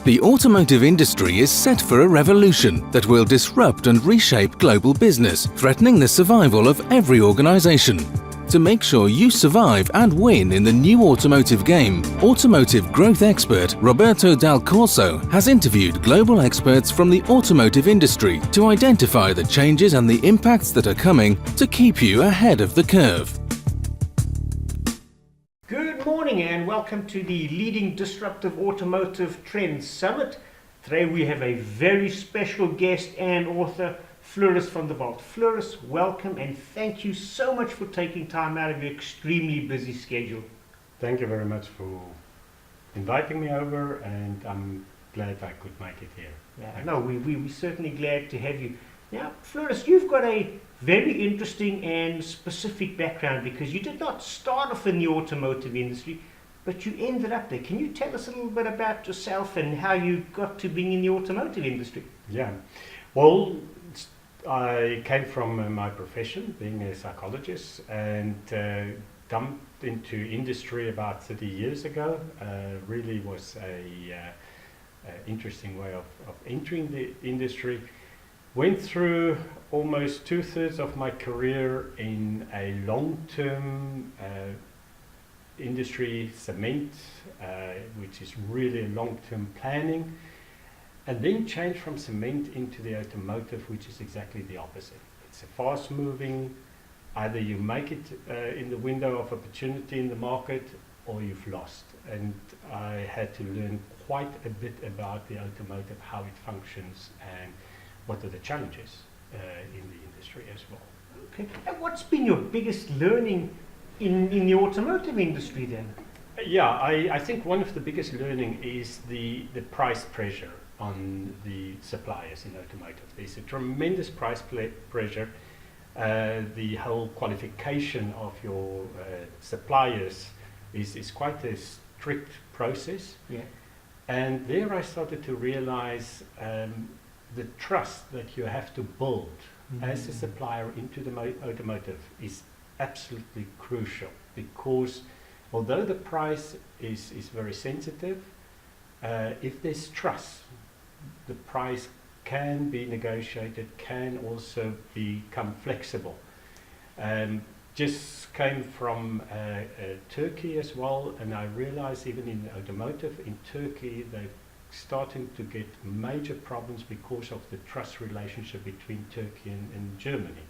The automotive industry is set for a revolution that will disrupt and reshape global business, threatening the survival of every organization. To make sure you survive and win in the new automotive game, automotive growth expert Roberto Dal Corso has interviewed global experts from the automotive industry to identify the changes and the impacts that are coming to keep you ahead of the curve. Good morning and welcome to the Leading Disruptive Automotive Trends Summit. Today we have a very special guest and author, Flooris from the Walt. Flooris, welcome and thank you so much for taking time out of your extremely busy schedule. Thank you very much for inviting me over, and I'm glad I could make it here. Yeah, no, we're certainly glad to have you. Now, Flooris, you've got a very interesting and specific background because you did not start off in the automotive industry, but you ended up there. Can you tell us a little bit about yourself and how you got to being in the automotive industry? Yeah, well, I came from my profession, being a psychologist, and jumped into industry about 30 years ago. Really was a interesting way of entering the industry. Went through almost 2/3 of my career in a long-term industry, cement, which is really long-term planning, and then changed from cement into the automotive, which is exactly the opposite. It's a fast-moving, either you make it in the window of opportunity in the market or you've lost. And I had to learn quite a bit about the automotive, how it functions, and what are the challenges in the industry as well. Okay. And what's been your biggest learning in the automotive industry then? Yeah, I think one of the biggest learning is the price pressure on the suppliers in automotive. There's a tremendous price pressure. The whole qualification of your suppliers is quite a strict process. Yeah. And there I started to realize the trust that you have to build as a supplier into the automotive is absolutely crucial, because although the price is very sensitive, if there's trust, the price can be negotiated, can also become flexible. Just came from Turkey as well, and I realized even in automotive in Turkey they're starting to get major problems because of the trust relationship between Turkey and Germany.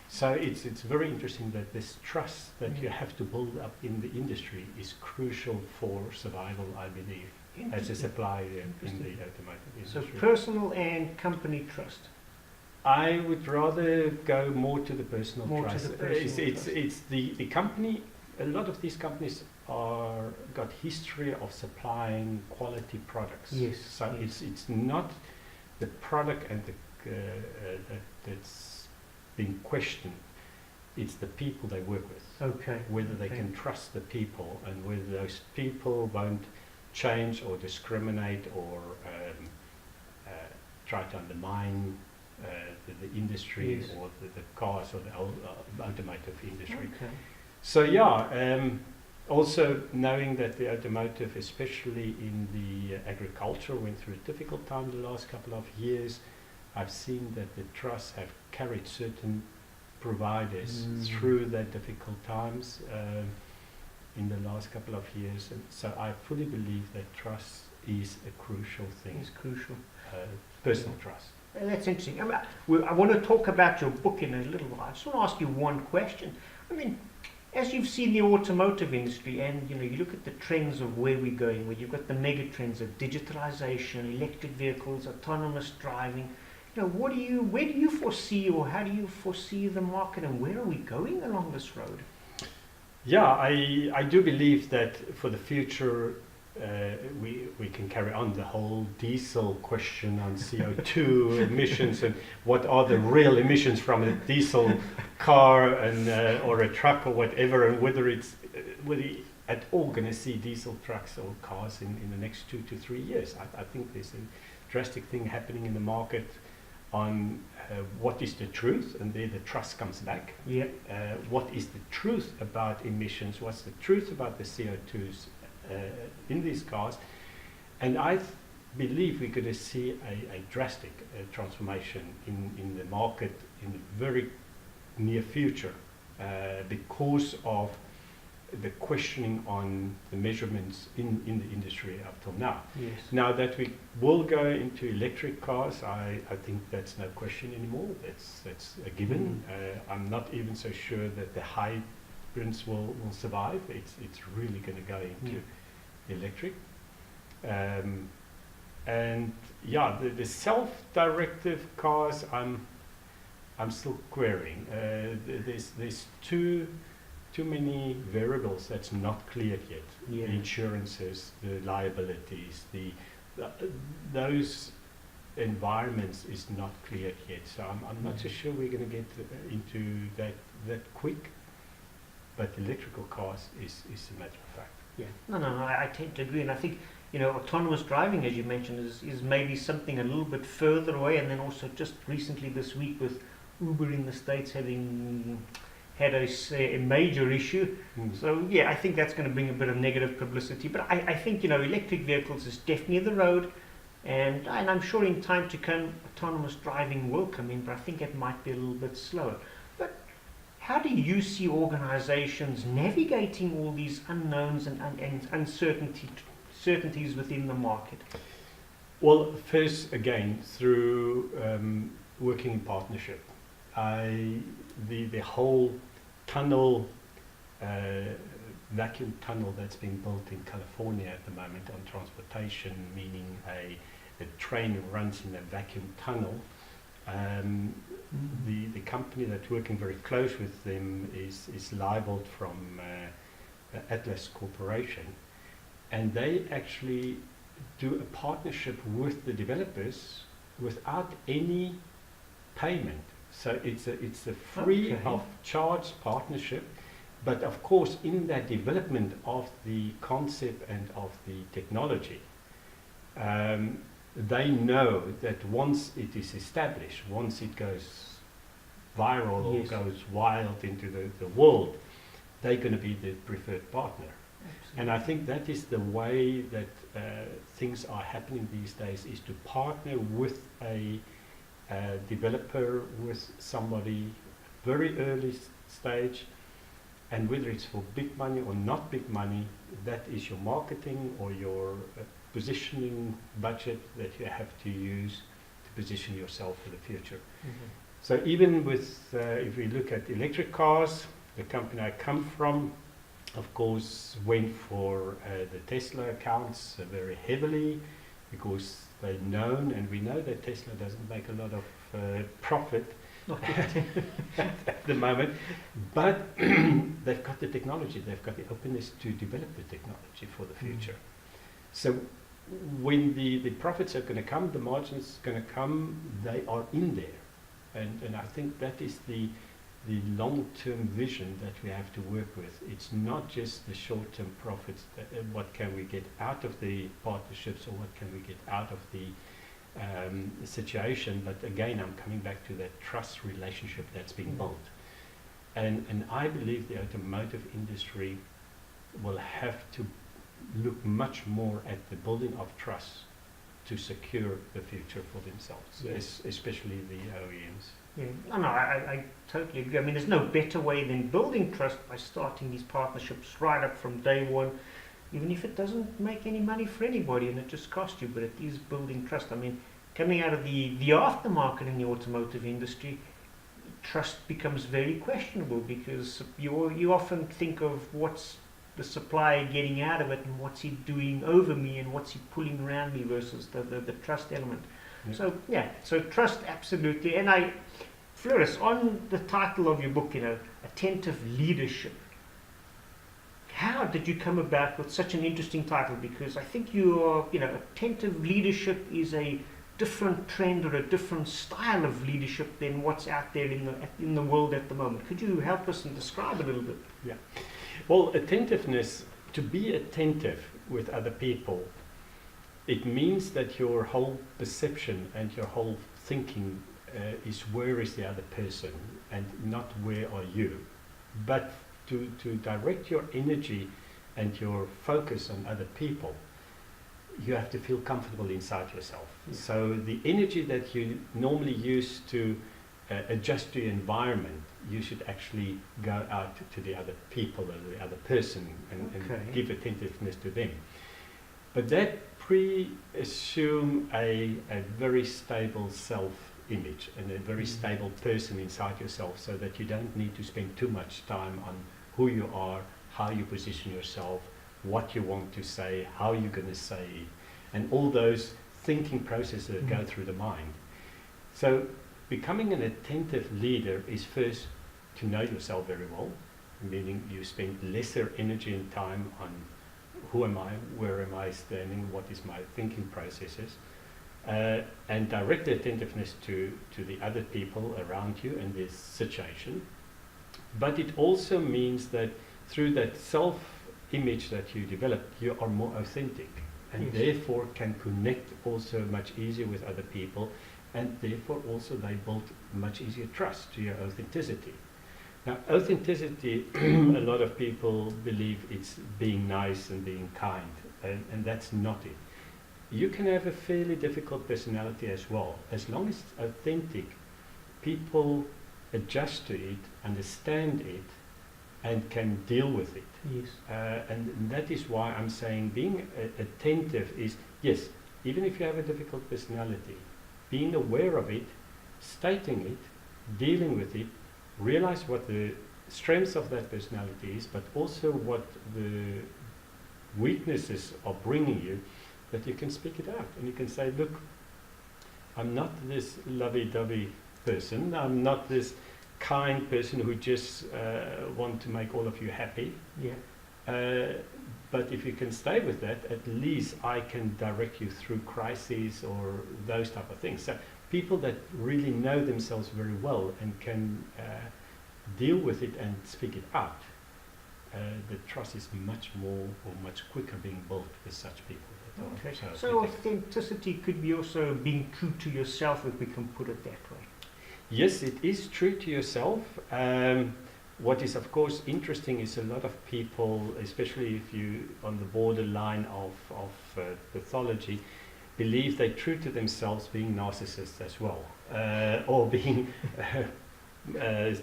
So it's very interesting that this trust that you have to build up in the industry is crucial for survival, I believe, as a supplier in the automotive industry. So personal and company trust. I would rather go more to the personal trust. To the personal trust. It's the company. A lot of these companies got history of supplying quality products. Yes. So yes. it's not the product and that's being questioned. It's the people they work with. Okay. Whether they can trust the people, and whether those people won't change or discriminate or try to undermine the industry. Yes. Or the cars or the automotive industry. Okay. So yeah, also knowing that the automotive, especially in the agriculture, went through a difficult time the last couple of years. I've seen that the trusts have carried certain providers through their difficult times in the last couple of years, and so I fully believe that trust is a crucial thing. It's crucial. Personal trust. Well, that's interesting. I want to talk about your book in a little while. I just want to ask you one question. I mean, as you've seen the automotive industry, and you look at the trends of where we're going, where you've got the mega trends of digitalization, electric vehicles, autonomous driving. Where do you foresee, or how do you foresee the market, and where are we going along this road? Yeah, I do believe that for the future we can carry on the whole diesel question on CO2 emissions, and what are the real emissions from a diesel car and or a truck or whatever, and whether at all going to see diesel trucks or cars in the next 2 to 3 years. I think there's a drastic thing happening in the market on what is the truth, and there the trust comes back. Yeah. What is the truth about emissions? What's the truth about the CO2s in these cars? And I believe we're going to see a drastic transformation in the market in the very near future because of the questioning on the measurements in the industry up till now. Yes. Now that we will go into electric cars, I think that's no question anymore. That's a given. I'm not even so sure that the hybrids will survive. It's really going to go into electric. And yeah, the self-directive cars, I'm still querying. There's too many variables that's not cleared yet. Yeah. The insurances, the liabilities, those environments is not cleared yet. So I'm not so sure we're going to get into that quick. But electrical cars is a matter of fact. Yeah. No, I tend to agree, and I think autonomous driving, as you mentioned, is maybe something a little bit further away. And then also just recently this week with Uber in the States having had a major issue. So yeah, I think that's going to bring a bit of negative publicity. But I think electric vehicles is definitely the road, and I'm sure in time to come autonomous driving will come in. But I think it might be a little bit slower. But how do you see organizations navigating all these unknowns and uncertainties within the market? Well, first again through working in partnership. The whole tunnel, vacuum tunnel that's being built in California at the moment on transportation, meaning a train runs in a vacuum tunnel. The company that's working very close with them is libeled from Atlas Corporation, and they actually do a partnership with the developers without any payment. So it's a free of charge partnership, but of course in that development of the concept and of the technology, they know that once it is established, once it goes viral or goes wild into the world, they're going to be the preferred partner. Absolutely. And I think that is the way that things are happening these days, is to partner with a developer, with somebody very early stage, and whether it's for big money or not big money, that is your marketing or your positioning budget that you have to use to position yourself for the future. So even with, if we look at electric cars, the company I come from, of course, went for the Tesla accounts very heavily, because they're known, and we know that Tesla doesn't make a lot of profit at the moment, but they've got the technology, they've got the openness to develop the technology for the future. So when the profits are going to come, the margins are going to come, they are in there. And I think that is the long-term vision that we have to work with. It's not just the short-term profits, what can we get out of the partnerships, or what can we get out of the situation, but again, I'm coming back to that trust relationship that's being built. And I believe the automotive industry will have to look much more at the building of trust to secure the future for themselves, especially the OEMs. Yeah. No, I totally agree. I mean, there's no better way than building trust by starting these partnerships right up from day one, even if it doesn't make any money for anybody and it just costs you, but it is building trust. I mean, coming out of the aftermarket in the automotive industry, trust becomes very questionable, because you often think of what's the supplier getting out of it, and what's he doing over me, and what's he pulling around me, versus the trust element. Yeah. So trust, absolutely. And Flooris, on the title of your book, Attentive Leadership, how did you come about with such an interesting title? Because I think attentive leadership is a different trend or a different style of leadership than what's out there in the world at the moment. Could you help us and describe a little bit? Yeah. Well, attentiveness, to be attentive with other people, it means that your whole perception and your whole thinking is where is the other person, and not where are you. But to direct your energy and your focus on other people, you have to feel comfortable inside yourself. Yeah. So the energy that you normally use to adjust to your environment, you should actually go out to the other people or the other person and give attentiveness to them. But that pre-assume a very stable self-image and a very stable person inside yourself, so that you don't need to spend too much time on who you are, how you position yourself, what you want to say, how you're going to say it, and all those thinking processes that go through the mind. So becoming an attentive leader is first to know yourself very well, meaning you spend lesser energy and time on who am I, where am I standing, what is my thinking processes, and direct the attentiveness to the other people around you and this situation. But it also means that through that self-image that you develop, you are more authentic, and therefore can connect also much easier with other people, and therefore also they build much easier trust to your authenticity. Now, authenticity, a lot of people believe it's being nice and being kind, and that's not it. You can have a fairly difficult personality as well. As long as it's authentic, people adjust to it, understand it, and can deal with it. Yes. And that is why I'm saying being attentive is, yes, even if you have a difficult personality, being aware of it, stating it, dealing with it, realize what the strengths of that personality is, but also what the weaknesses are bringing you, that you can speak it out and you can say, look, I'm not this lovey-dovey person, I'm not this kind person who just want to make all of you happy. Yeah. But if you can stay with that, at least I can direct you through crises or those type of things. So people that really know themselves very well and can deal with it and speak it out, the trust is much more or much quicker being built with such people. Okay. So authenticity could be also being true to yourself, if we can put it that way. Yes, it is true to yourself. What is of course interesting is a lot of people, especially if you on the borderline of pathology, believe they're true to themselves being narcissists as well, or being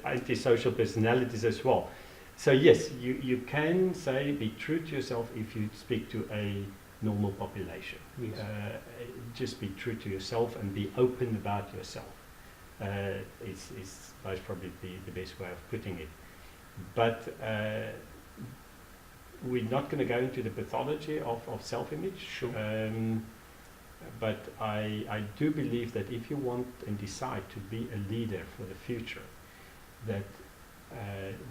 antisocial personalities as well. So yes, you can say be true to yourself if you speak to a normal population. Yes. Just be true to yourself and be open about yourself. It's most probably the best way of putting it. But we're not going to go into the pathology of self-image. Sure. But I do believe that if you want and decide to be a leader for the future, that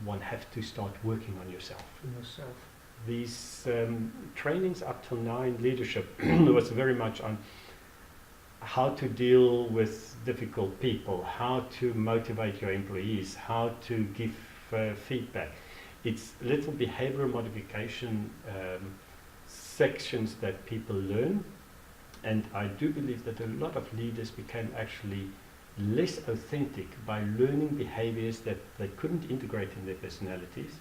one has to start working on yourself. Yourself. These trainings up till now in leadership was very much on how to deal with difficult people, how to motivate your employees, how to give feedback. It's little behavioral modification sections that people learn, and I do believe that a lot of leaders became actually less authentic by learning behaviors that they couldn't integrate in their personalities.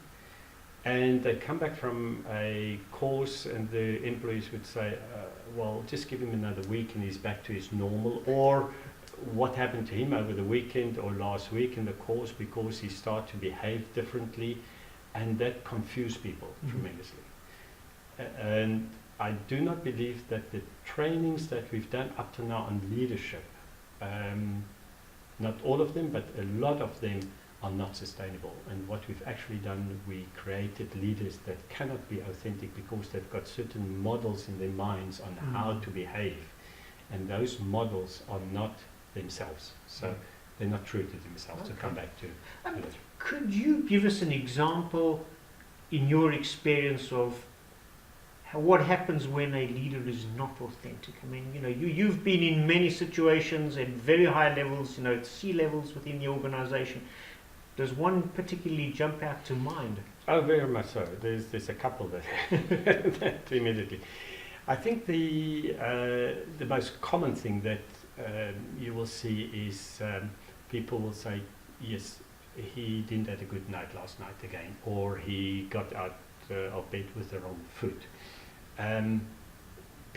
And they come back from a course and the employees would say, well, just give him another week and he's back to his normal. Or what happened to him over the weekend or last week in the course, because he started to behave differently, and that confused people tremendously. And I do not believe that the trainings that we've done up to now on leadership, not all of them, but a lot of them are not sustainable. And what we've actually done, we created leaders that cannot be authentic because they've got certain models in their minds on how to behave. And those models are not themselves. So they're not true to themselves. To come back to could you give us an example in your experience of what happens when a leader is not authentic? I mean, you've been in many situations at very high levels, at C levels within the organization. Does one particularly jump out to mind? Oh, very much so. There's a couple that, that immediately. I think the most common thing that you will see is people will say, yes, he didn't have a good night last night again, or he got out of bed with the wrong foot.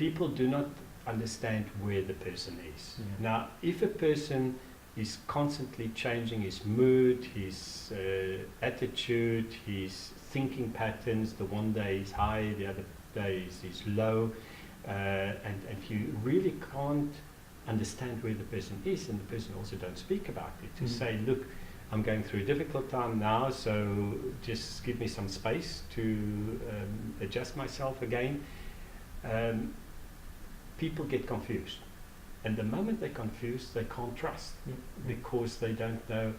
people do not understand where the person is. Now, if a person is constantly changing his mood, his attitude, his thinking patterns, the one day is high, the other day is low, and you really can't understand where the person is, and the person also don't speak about it, to say, look, I'm going through a difficult time now, so just give me some space to adjust myself again. People get confused. And the moment they're confused, they can't trust, because they don't know,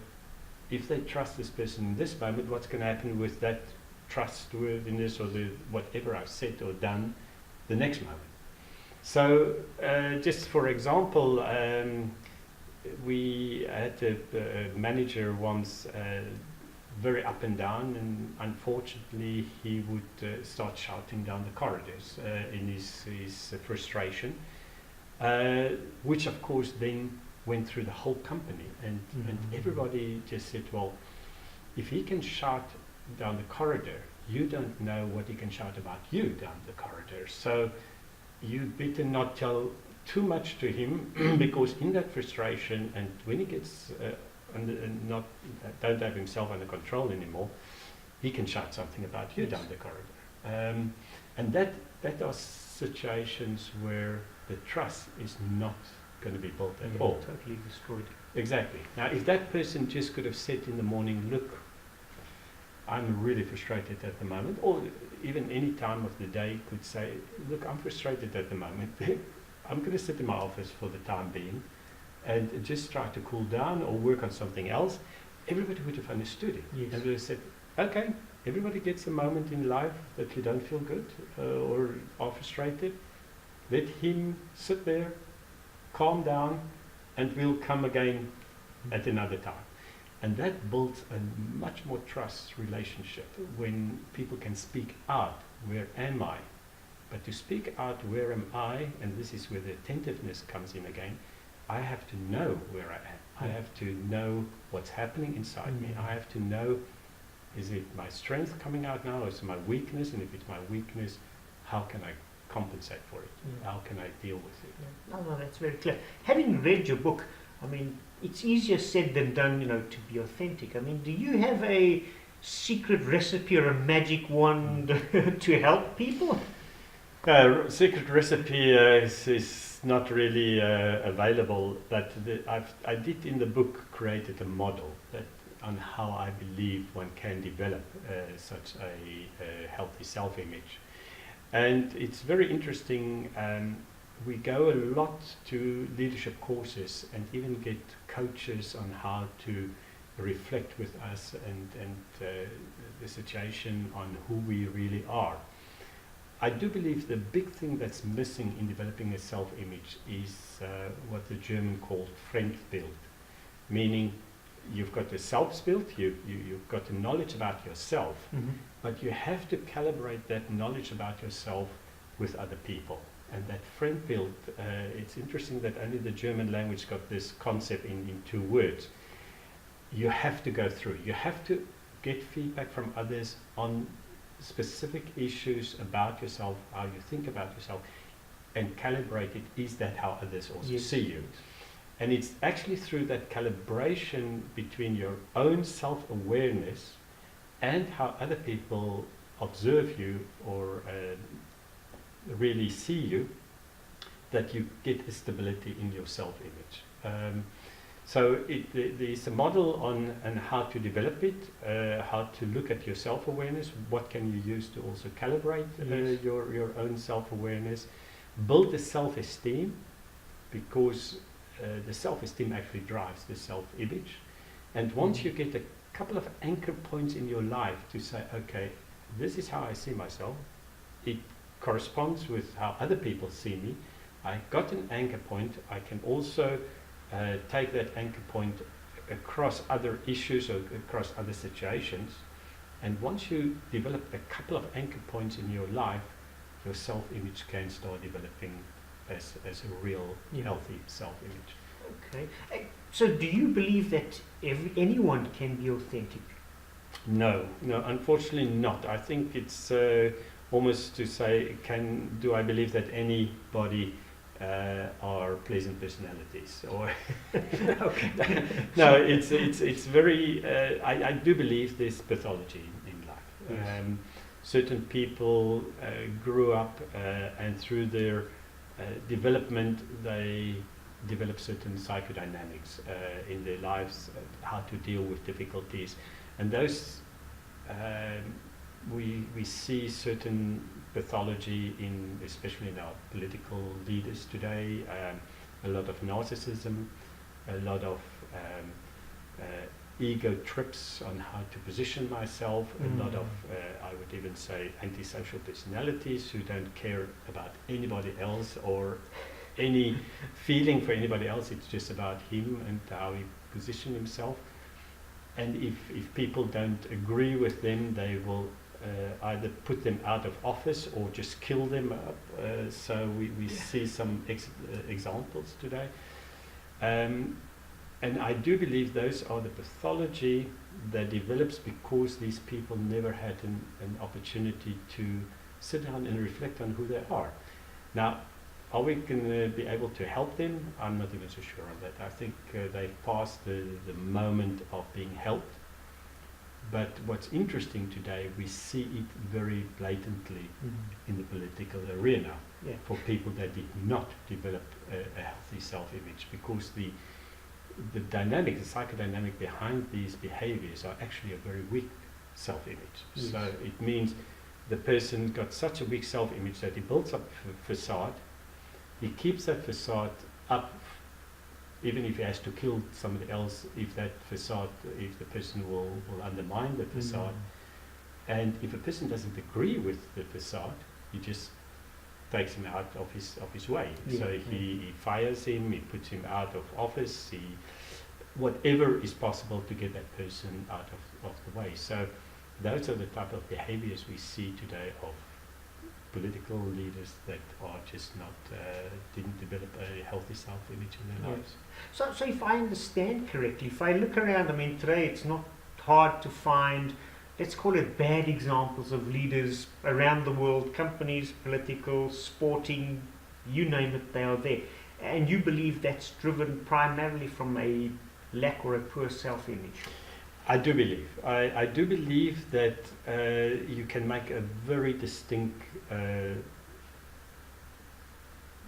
if they trust this person in this moment, what's going to happen with that trustworthiness or the whatever I've said or done the next moment. So just for example, we had a manager once, very up and down, and unfortunately he would start shouting down the corridors in his frustration, which of course then went through the whole company, and everybody just said, well, if he can shout down the corridor, you don't know what he can shout about you down the corridor, so you better not tell too much to him, because in that frustration, and when he gets don't have himself under control anymore, he can shout something about you down the corridor, and that are situations where the trust is not going to be built at all. Totally destroyed. Exactly. Now, if that person just could have said in the morning, look, I'm really frustrated at the moment, or even any time of the day could say, look, I'm frustrated at the moment, I'm going to sit in my office for the time being and just try to cool down or work on something else, everybody would have understood it. Yes. And would have said, okay, everybody gets a moment in life that you don't feel good or are frustrated. Let him sit there, calm down, and we'll come again at another time. And that builds a much more trust relationship when people can speak out, where am I? But to speak out, where am I? And this is where the attentiveness comes in again. I have to know where I am. I have to know what's happening inside me. I have to know, is it my strength coming out now, or is it my weakness? And if it's my weakness, how can I compensate for it? How can I deal with it? No, that's very clear. Having read your book, I mean, it's easier said than done, to be authentic. I mean, do you have a secret recipe or a magic wand to help people? Secret recipe is not really available, but I did in the book created a model that on how I believe one can develop such a healthy self-image. And it's very interesting. We go a lot to leadership courses and even get coaches on how to reflect with us and the situation on who we really are. I do believe the big thing that's missing in developing a self-image is what the German called Fremdbild, meaning you've got the self-bild, you've got the knowledge about yourself, but you have to calibrate that knowledge about yourself with other people. And that Fremdbild, it's interesting that only the German language got this concept in 2 words. You have to go through, you have to get feedback from others on specific issues about yourself, how you think about yourself, and calibrate it. Is that how others also see you? And it's actually through that calibration between your own self-awareness and how other people observe you or really see you that you get a stability in your self-image. So there's a model on how to develop it, how to look at your self-awareness, what can you use to also calibrate your own self-awareness, build the self-esteem, because the self-esteem actually drives the self-image. And once you get a couple of anchor points in your life to say, okay, this is how I see myself, it corresponds with how other people see me, I got an anchor point, I can also take that anchor point across other issues or across other situations. And once you develop a couple of anchor points in your life, your self-image can start developing as a real healthy self-image. Okay. So do you believe that anyone can be authentic? No, unfortunately not. I think it's almost to say, do I believe that anybody are pleasant personalities? Or Okay. no, it's very. I do believe there's pathology in life. Yes. Certain people grew up and through their development they develop certain psychodynamics in their lives, how to deal with difficulties, and those we see certain pathology in, especially in our political leaders today, a lot of narcissism, a lot of ego trips on how to position myself, a lot of, I would even say, antisocial personalities who don't care about anybody else or any feeling for anybody else. It's just about him and how he positions himself. And if people don't agree with them, they will either put them out of office or just kill them up. So we see some examples today. And I do believe those are the pathology that develops because these people never had an opportunity to sit down and reflect on who they are. Now, are we going to be able to help them? I'm not even so sure on that. I think they've passed the moment of being helped. But what's interesting today, we see it very blatantly in the political arena for people that did not develop a healthy self-image, because the dynamic, the psychodynamic behind these behaviors are actually a very weak self-image. Yes. So it means the person got such a weak self-image that he builds up a facade. He keeps that facade up, even if he has to kill somebody else, if that facade, if the person will undermine the facade. And if a person doesn't agree with the facade, he just takes him out of his way. So he fires him, he puts him out of office, whatever is possible to get that person out of the way. So those are the type of behaviors we see today of political leaders that are just not, didn't develop a healthy self-image in their lives. So if I understand correctly, if I look around, I mean, today it's not hard to find, let's call it, bad examples of leaders around the world, companies, political, sporting, you name it, they are there. And you believe that's driven primarily from a lack or a poor self-image? I do believe. I do believe that you can make a very distinct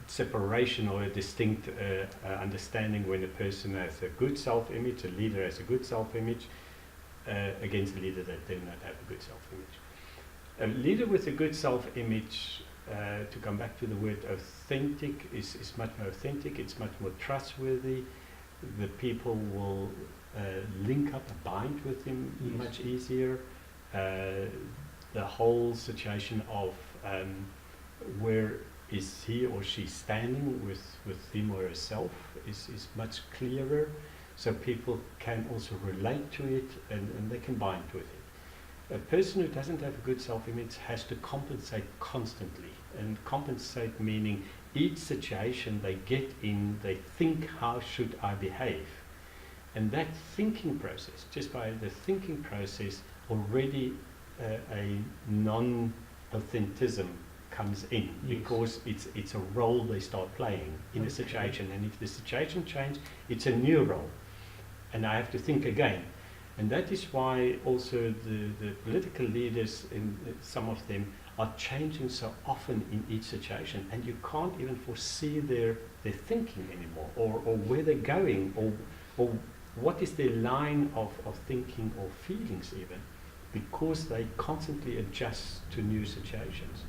separation or a distinct understanding when a person has a good self-image, a leader has a good self-image, against a leader that did not have a good self-image. A leader with a good self-image, to come back to the word authentic, is much more authentic, it's much more trustworthy. The people will link up, bind with him much easier. The whole situation of where is he or she standing with him or herself is much clearer, so people can also relate to it and they can bind with it. A person who doesn't have a good self-image has to compensate constantly, and compensate meaning each situation they get in, they think, how should I behave? And that thinking process, just by the thinking process, already a non-authentism comes in, because it's a role they start playing in a situation, and if the situation changes, it's a new role, and I have to think again. And that is why also the political leaders, some of them, are changing so often in each situation, and you can't even foresee their thinking anymore, or where they're going, or what is their line of thinking or feelings even, because they constantly adjust to new situations.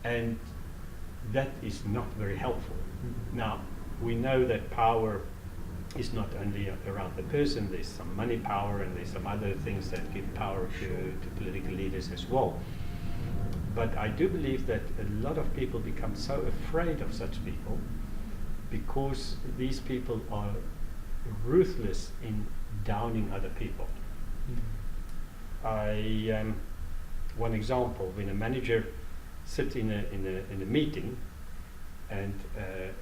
And that is not very helpful. Now, we know that power is not only around the person, there's some money power and there's some other things that give power to political leaders as well. But I do believe that a lot of people become so afraid of such people because these people are ruthless in downing other people. One example, when a manager sits in a meeting and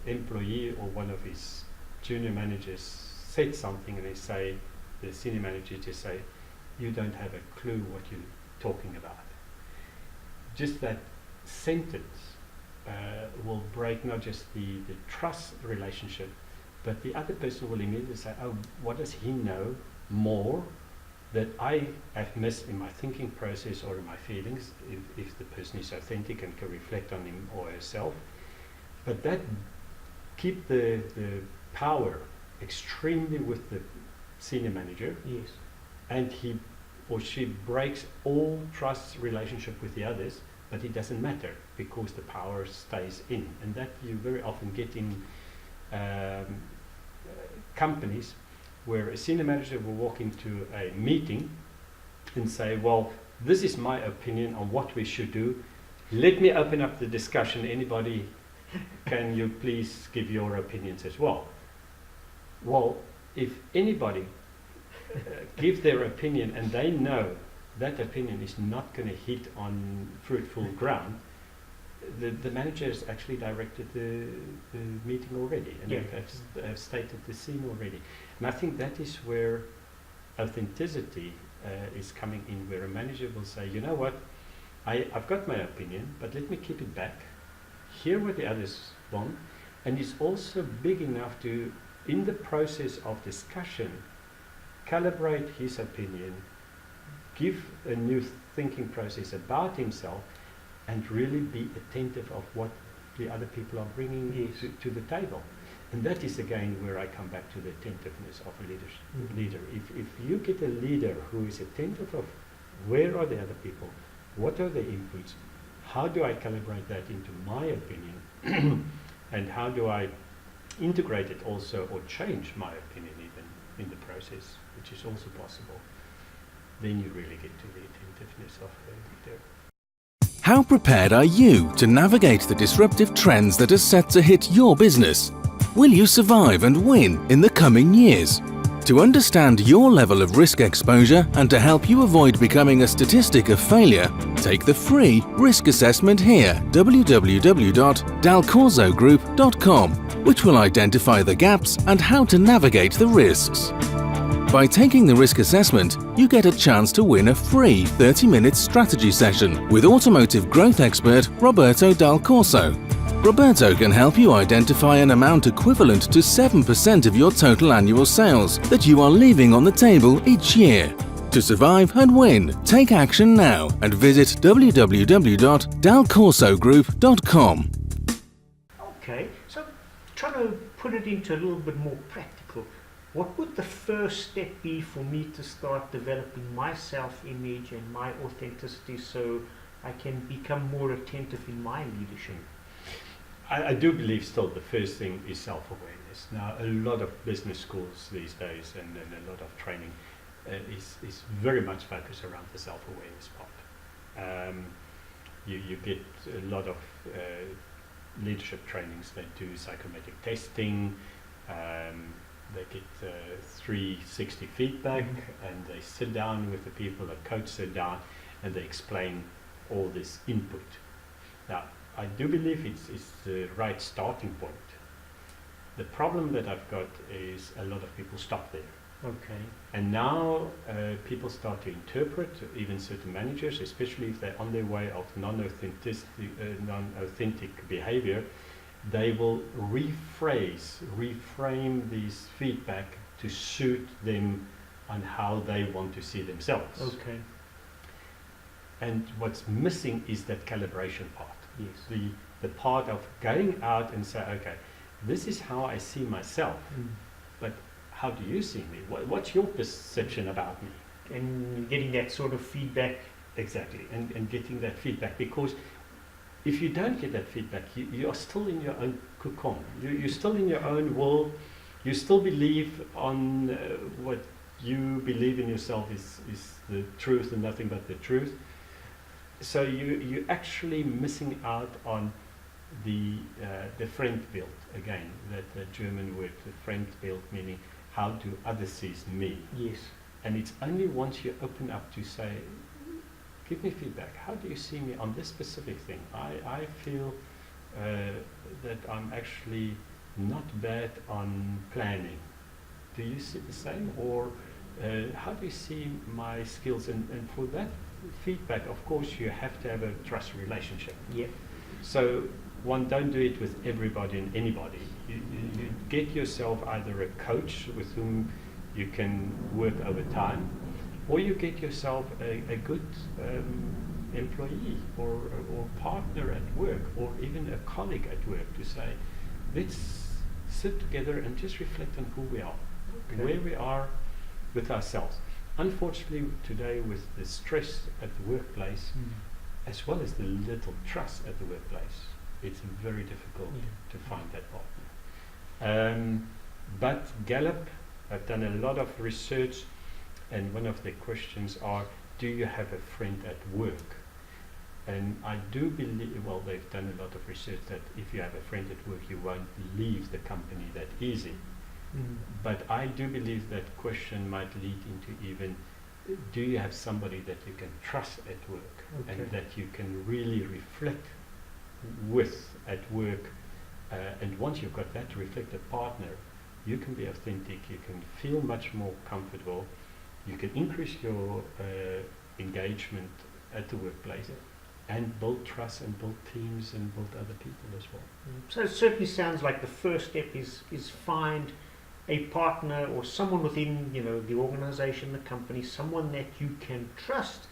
employee or one of his junior managers said something, and the senior manager just say, "You don't have a clue what you're talking about." just that sentence will break not just the trust relationship, but the other person will immediately say, oh, what does he know more that I have missed in my thinking process or in my feelings, if the person is authentic and can reflect on him or herself. But that keep the power extremely with the senior manager. Yes. And he or she breaks all trust relationship with the others, but it doesn't matter because the power stays in. And that you very often get in companies where a senior manager will walk into a meeting and say, well, this is my opinion on what we should do. Let me open up the discussion. Anybody, can you please give your opinions as well? Well, if anybody give their opinion and they know that opinion is not going to hit on fruitful ground, the manager has actually directed the meeting already, and have stated the scene already. And I think that is where authenticity is coming in, where a manager will say, you know what, I've got my opinion, but let me keep it back, hear what the others want, and is also big enough to, in the process of discussion, calibrate his opinion, give a new thinking process about himself, and really be attentive of what the other people are bringing to the table. And that is again where I come back to the attentiveness of a leader. If you get a leader who is attentive of where are the other people, what are their inputs, how do I calibrate that into my opinion, and how do I integrate it also or change my opinion even in the process, which is also possible, then you really get to the attentiveness of a leader. How prepared are you to navigate the disruptive trends that are set to hit your business? Will you survive and win in the coming years? To understand your level of risk exposure and to help you avoid becoming a statistic of failure, take the free risk assessment here, www.dalcorsogroup.com, which will identify the gaps and how to navigate the risks. By taking the risk assessment, you get a chance to win a free 30-minute strategy session with automotive growth expert Roberto Dal Corso. Roberto can help you identify an amount equivalent to 7% of your total annual sales that you are leaving on the table each year. To survive and win, take action now and visit www.dalcorsogroup.com. Okay, so trying to put it into a little bit more practical. What would the first step be for me to start developing my self-image and my authenticity so I can become more attentive in my leadership? I do believe still the first thing is self-awareness. Now, a lot of business schools these days and a lot of training is very much focused around the self-awareness part. You get a lot of leadership trainings that do psychometric testing. They get 360 feedback, and they sit down with the people, the coach sit down, and they explain all this input. Now, I do believe it's the right starting point. The problem that I've got is a lot of people stop there. Okay. And now people start to interpret, even certain managers, especially if they're on their way of non-authentic behavior, they will reframe these feedback to suit them on how they want to see themselves. Okay. And what's missing is that calibration part. Yes. The part of going out and say, okay, this is how I see myself, but how do you see me? What's your perception about me? And getting that sort of feedback. Exactly, and getting that feedback, because if you don't get that feedback, you are still in your own cocon. You're still in your own world. You still believe on what you believe in yourself is the truth and nothing but the truth. So you're actually missing out on the Fremdbild, again, the German word, the Fremdbild, meaning how do others see me? Yes. And it's only once you open up to say, give me feedback. How do you see me on this specific thing? I feel that I'm actually not bad on planning. Do you see the same? Or how do you see my skills? And for that feedback, of course, you have to have a trust relationship. Yeah. So one don't do it with everybody and anybody. You get yourself either a coach with whom you can work over time, or you get yourself a good employee or partner at work, or even a colleague at work to say, let's sit together and just reflect on who we are, where we are with ourselves. Unfortunately, today with the stress at the workplace, as well as the little trust at the workplace, it's very difficult to find that partner. But Gallup have done a lot of research, and one of the questions are, do you have a friend at work? And I do believe, well, they've done a lot of research that if you have a friend at work, you won't leave the company that easy. But I do believe that question might lead into even, do you have somebody that you can trust at work and that you can really reflect with at work? And once you've got that reflective partner, you can be authentic, you can feel much more comfortable, you can increase your engagement at the workplace and build trust and build teams and build other people as well. So it certainly sounds like the first step is find a partner or someone within, you know, the organization, the company, someone that you can trust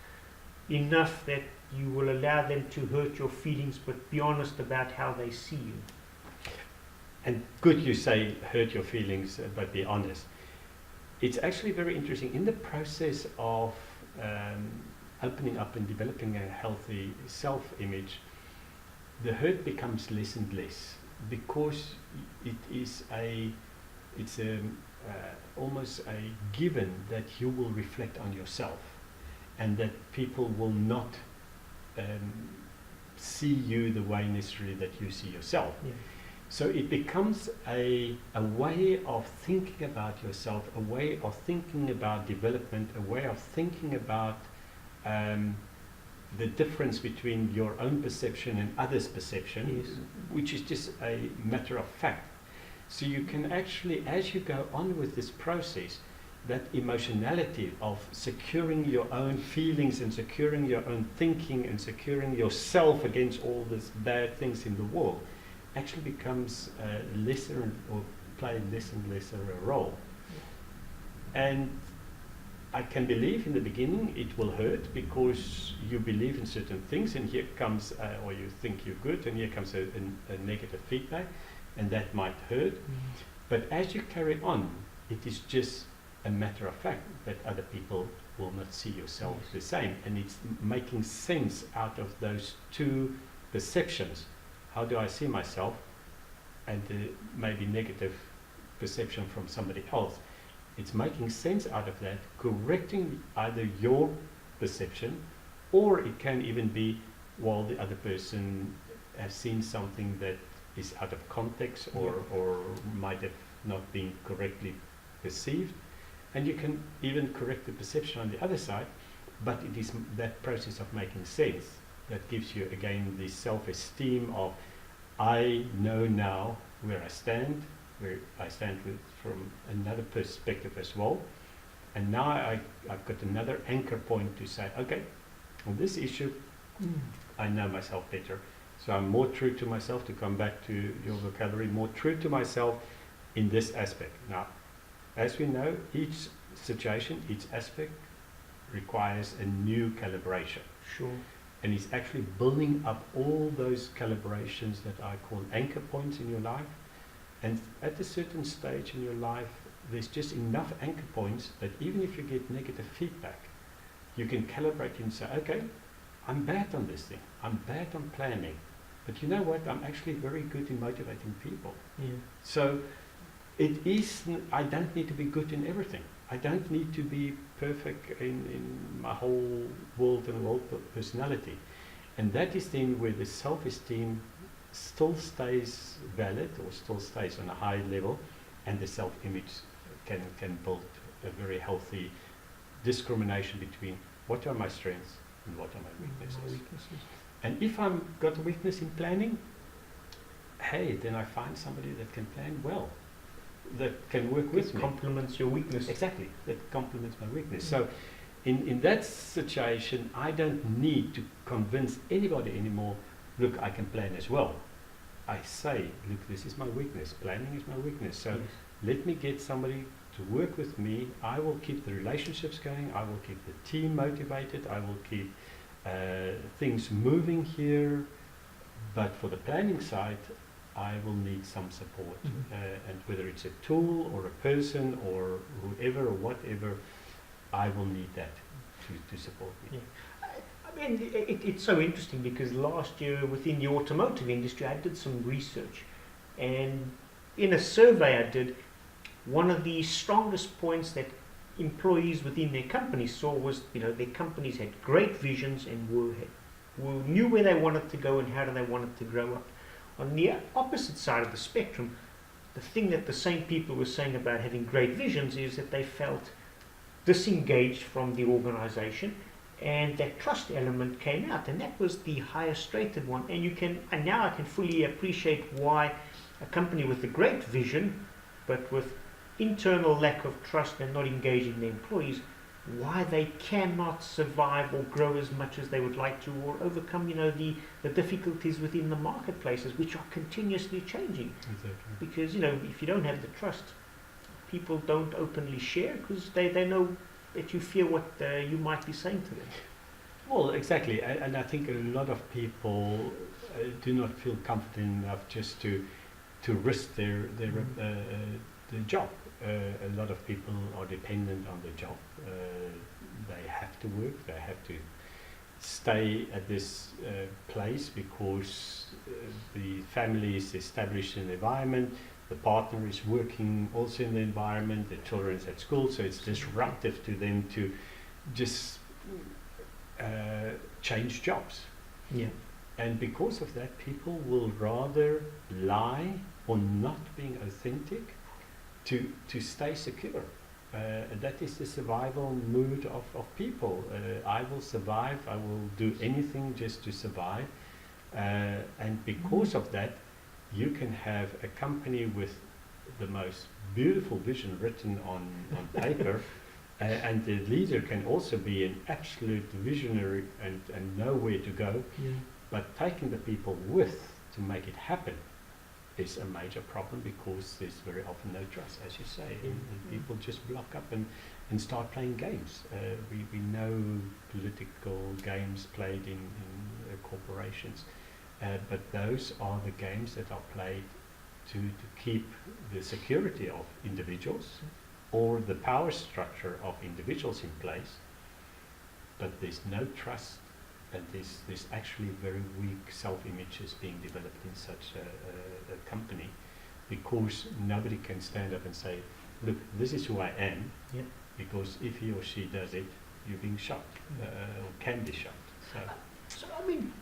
enough that you will allow them to hurt your feelings, but be honest about how they see you. And good you say hurt your feelings, but be honest. It's actually very interesting. In the process of opening up and developing a healthy self-image, the hurt becomes less and less, because it's almost a given that you will reflect on yourself, and that people will not see you the way necessarily that you see yourself. Yeah. So it becomes a way of thinking about yourself, a way of thinking about development, a way of thinking about the difference between your own perception and others' perception, which is just a matter of fact. So you can actually, as you go on with this process, that emotionality of securing your own feelings and securing your own thinking and securing yourself against all these bad things in the world actually becomes lesser or play less and lesser a role. And I can believe in the beginning it will hurt because you believe in certain things, and here comes, or you think you're good, and here comes a negative feedback, and that might hurt. But as you carry on, it is just a matter of fact that other people will not see yourself the same, and it's making sense out of those two perceptions. How do I see myself, and the maybe negative perception from somebody else? It's making sense out of that, correcting either your perception, or it can even be, well, the other person has seen something that is out of context or might have not been correctly perceived. And you can even correct the perception on the other side, but it is that process of making sense that gives you, again, the self-esteem of, I know now where I stand with, from another perspective as well. And now I've got another anchor point to say, okay, on this issue, I know myself better. So I'm more true to myself, to come back to your vocabulary, more true to myself in this aspect. Now, as we know, each situation, each aspect requires a new calibration. Sure. And it's actually building up all those calibrations that I call anchor points in your life. And at a certain stage in your life, there's just enough anchor points that even if you get negative feedback, you can calibrate and say, okay, I'm bad on this thing. I'm bad on planning. But you know what? I'm actually very good in motivating people. Yeah. So it is, I don't need to be good in everything. I don't need to be perfect in my whole world and world personality. And that is then where the self-esteem still stays valid or still stays on a high level, and the self-image can build a very healthy discrimination between what are my strengths and what are my weaknesses. And if I've got a weakness in planning, hey, then I find somebody that can plan well, that can work with me. Complements your weakness. Exactly, that complements my weakness. So in that situation, I don't need to convince anybody anymore, look, I can plan as well. I say, look, this is my weakness. Planning is my weakness. So Yes. let me get somebody to work with me. I will keep the relationships going. I will keep the team motivated. I will keep things moving here. But for the planning side, I will need some support. And whether it's a tool or a person or whoever or whatever, I will need that to support me. Yeah. I mean, it's so interesting because last year within the automotive industry, I did some research, and in a survey I did, one of the strongest points that employees within their companies saw was, their companies had great visions and knew where they wanted to go and how they wanted to grow up. On the opposite side of the spectrum, the thing that the same people were saying about having great visions is that they felt disengaged from the organization, and that trust element came out, and that was the highest rated one. And now I can fully appreciate why a company with a great vision but with internal lack of trust and not engaging their employees, why they cannot survive or grow as much as they would like to, or overcome the difficulties within the marketplaces, which are continuously changing. Exactly. Because if you don't have the trust, people don't openly share because they know that you fear what you might be saying to them. Well, exactly, and I think a lot of people do not feel confident enough just to risk their job. A lot of people are dependent on the job. They have to work. They have to stay at this place because the family is established in the environment. The partner is working also in the environment. The children is at school, so it's disruptive to them to just change jobs. Yeah. And because of that, people will rather lie or not being authentic to stay secure. And that is the survival mood of people. I will survive. I will do anything just to survive. And because of that, you can have a company with the most beautiful vision written on paper, and the leader can also be an absolute visionary and know where to go. Yeah. But taking the people with to make it happen is a major problem because there's very often no trust, as you say, and people just block up and start playing games. We know political games played in corporations, but those are the games that are played to keep the security of individuals or the power structure of individuals in place, but there's no trust. And there's actually very weak self-images being developed in such a company because nobody can stand up and say, look, this is who I am, Yeah. because if he or she does it, you're being shot or can be shot. So, I mean,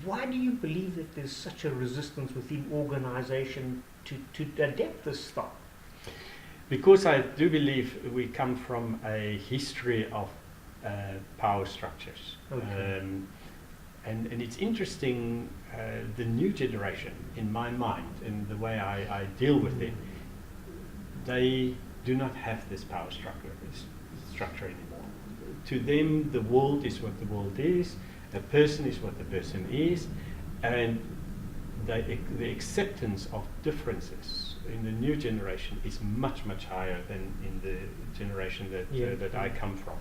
why do you believe that there's such a resistance within organization to adapt this stuff? Because I do believe we come from a history of power structures. Okay. And it's interesting, the new generation, in my mind, and the way I deal with it, they do not have this power structure anymore. To them, the world is what the world is, a person is what the person is, and the acceptance of differences in the new generation is much, much higher than in the generation that I come from.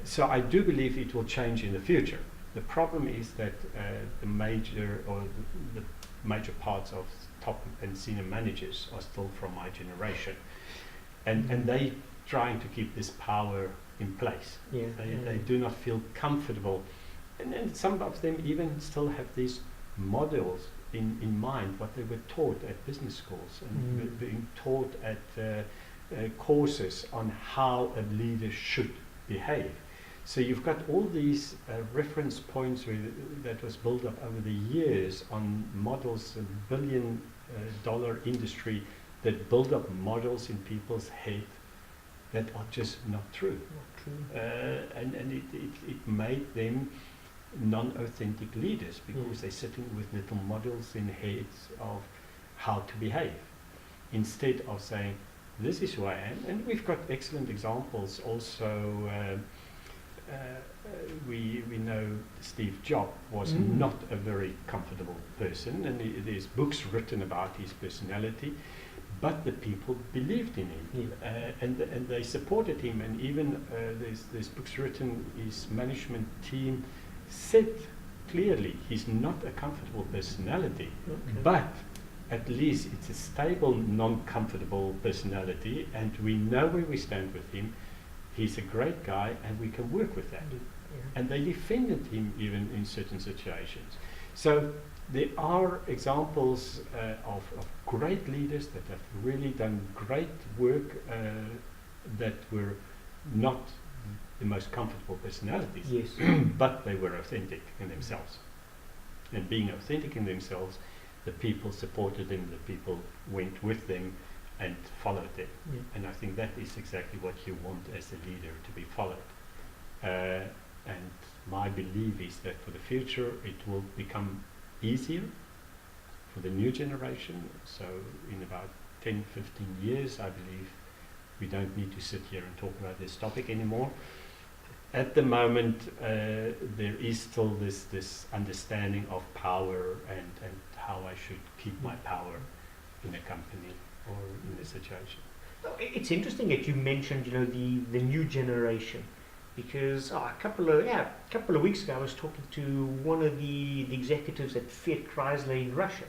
So I do believe it will change in the future. The problem is that the major parts of top and senior managers are still from my generation, and they trying to keep this power in place. Yeah. They do not feel comfortable, and some of them even still have these models in mind, what they were taught at business schools and being taught at courses on how a leader should behave. So you've got all these reference points that was built up over the years on models, a billion-dollar industry that build up models in people's head that are just not true. Not true. And it made them non-authentic leaders because they're sitting with little models in heads of how to behave, instead of saying, this is who I am. And we've got excellent examples also we know Steve Jobs was not a very comfortable person, and there's books written about his personality, but the people believed in him, and they supported him, and even there's books written, his management team said clearly he's not a comfortable personality, but at least it's a stable, non-comfortable personality, and we know where we stand with him. He's a great guy, and we can work with that. And they defended him even in certain situations. So there are examples of great leaders that have really done great work that were not the most comfortable personalities, but they were authentic in themselves. And being authentic in themselves, the people supported them, the people went with them and followed them. And I think that is exactly what you want as a leader, to be followed. And my belief is that for the future it will become easier for the new generation. So in about 10, 15 years, I believe we don't need to sit here and talk about this topic anymore. At the moment, there is still this understanding of power and how I should keep my power in a company or in a situation. It's interesting that you mentioned, the new generation, because a couple of weeks ago I was talking to one of the executives at Fiat Chrysler in Russia,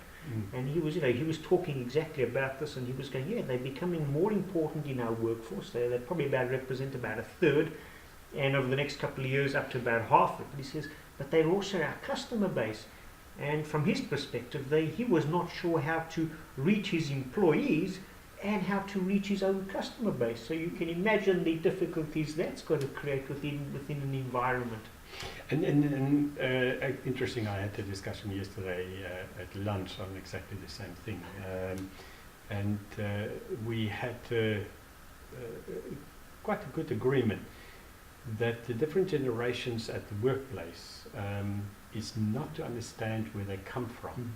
and he was talking exactly about this, and he was going, they're becoming more important in our workforce. They probably represent about a third, and over the next couple of years up to about half of it. But he says, but they're also our customer base. And from his perspective, he was not sure how to reach his employees and how to reach his own customer base. So you can imagine the difficulties that's going to create within an environment. And interesting, I had a discussion yesterday at lunch on exactly the same thing. And we had quite a good agreement that the different generations at the workplace is not to understand where they come from,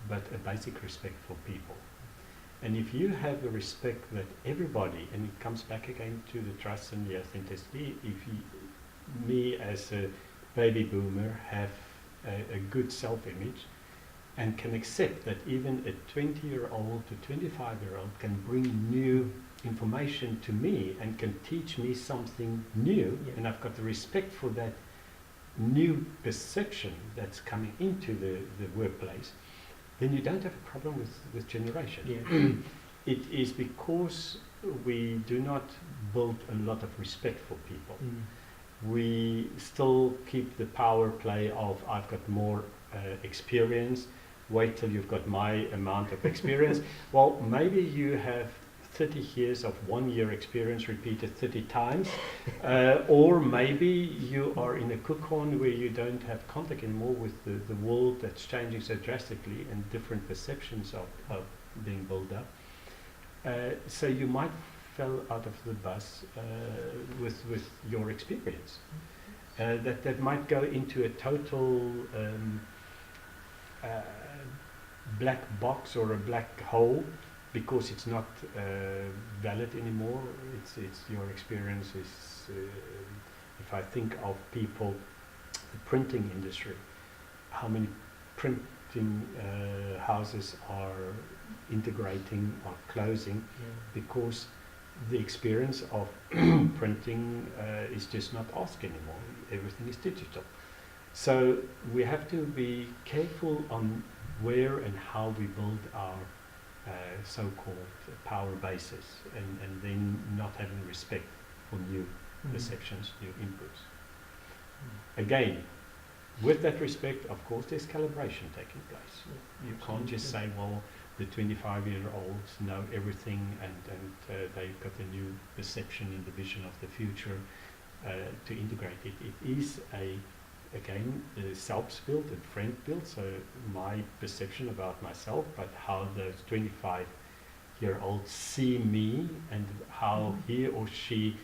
but a basic respect for people. And if you have the respect that everybody, and it comes back again to the trust and the authenticity, me as a baby boomer have a good self-image and can accept that even a 20-year-old to 25-year-old can bring new information to me and can teach me something new, and I've got the respect for that new perception that's coming into the workplace, then you don't have a problem with generation. It is because we do not build a lot of respect for people. We still keep the power play of I've got more experience, wait till you've got my amount of experience. Well, maybe you have 30 years of 1 year experience repeated 30 times, or maybe you are in a cocoon where you don't have contact anymore with the world that's changing so drastically and different perceptions of being built up. So you might fell out of the bus with your experience. That might go into a total black box or a black hole, because it's not valid anymore. It's your experience is. If I think of people, the printing industry, how many printing houses are integrating or closing because the experience of printing is just not asked anymore. Everything is digital. So we have to be careful on where and how we build our so-called power bases, and then not having respect for new perceptions, new inputs. Again, with that respect, of course, there's calibration taking place. You can't just say, well, the 25-year-olds know everything and they've got a new perception and the vision of the future to integrate it. It is again, self-built and friend-built, so my perception about myself, but how those 25-year-olds see me and how he or she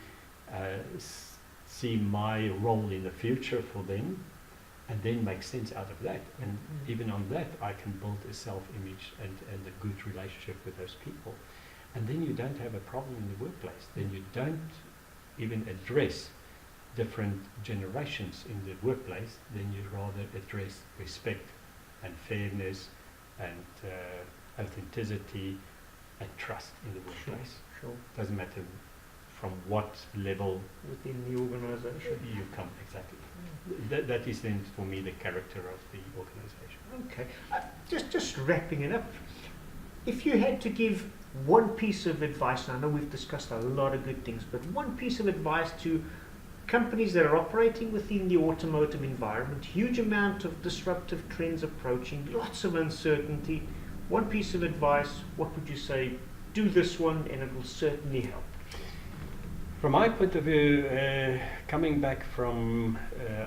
see my role in the future for them, and then make sense out of that. And even on that, I can build a self-image and a good relationship with those people. And then you don't have a problem in the workplace. Then you don't even address different generations in the workplace, then you rather address respect and fairness and authenticity and trust in the workplace. Sure. Doesn't matter from what level Within the organisation. you come, exactly. That is then for me the character of the organisation. Okay. Just wrapping it up. If you had to give one piece of advice, and I know we've discussed a lot of good things, but one piece of advice to companies that are operating within the automotive environment, huge amount of disruptive trends approaching, lots of uncertainty, one piece of advice, what would you say? Do this one and it will certainly help. From my point of view, coming back from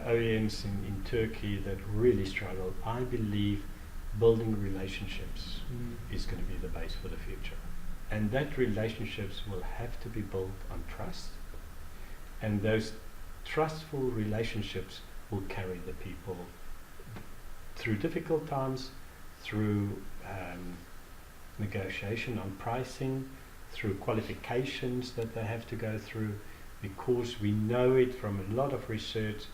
OEMs in Turkey that really struggle, I believe building relationships is going to be the base for the future. And that relationships will have to be built on trust. And those trustful relationships will carry the people through difficult times, through negotiation on pricing, through qualifications that they have to go through, because we know it from a lot of research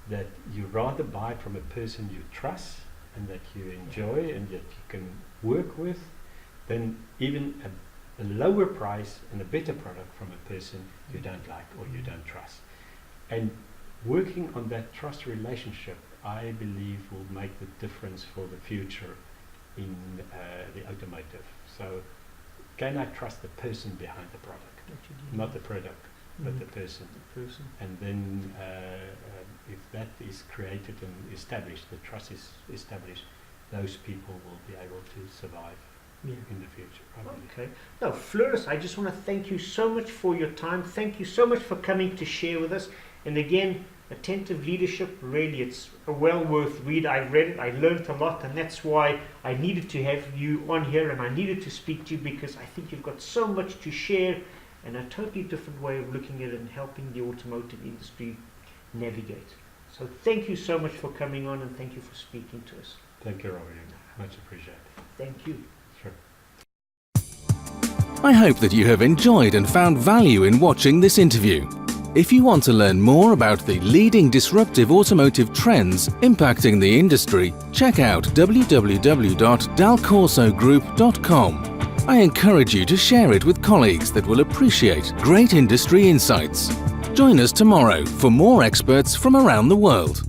that you rather buy from a person you trust and that you enjoy and that you can work with than even a lower price and a better product from a person you don't like or you don't trust. And working on that trust relationship, I believe, will make the difference for the future in the automotive. So can I trust the person behind the product? Not the product, but the person. And then if that is created and established, the trust is established, those people will be able to survive in the future. Okay. Now, Flooris, I just want to thank you so much for your time. Thank you so much for coming to share with us. And again, Attentive Leadership, really, it's a well worth read. I read it, I learned a lot, and that's why I needed to have you on here and I needed to speak to you, because I think you've got so much to share and a totally different way of looking at it and helping the automotive industry navigate. So thank you so much for coming on and thank you for speaking to us. Thank you, Roberto. Much appreciated. Thank you. Sure. I hope that you have enjoyed and found value in watching this interview. If you want to learn more about the leading disruptive automotive trends impacting the industry, check out www.dalcorsogroup.com. I encourage you to share it with colleagues that will appreciate great industry insights. Join us tomorrow for more experts from around the world.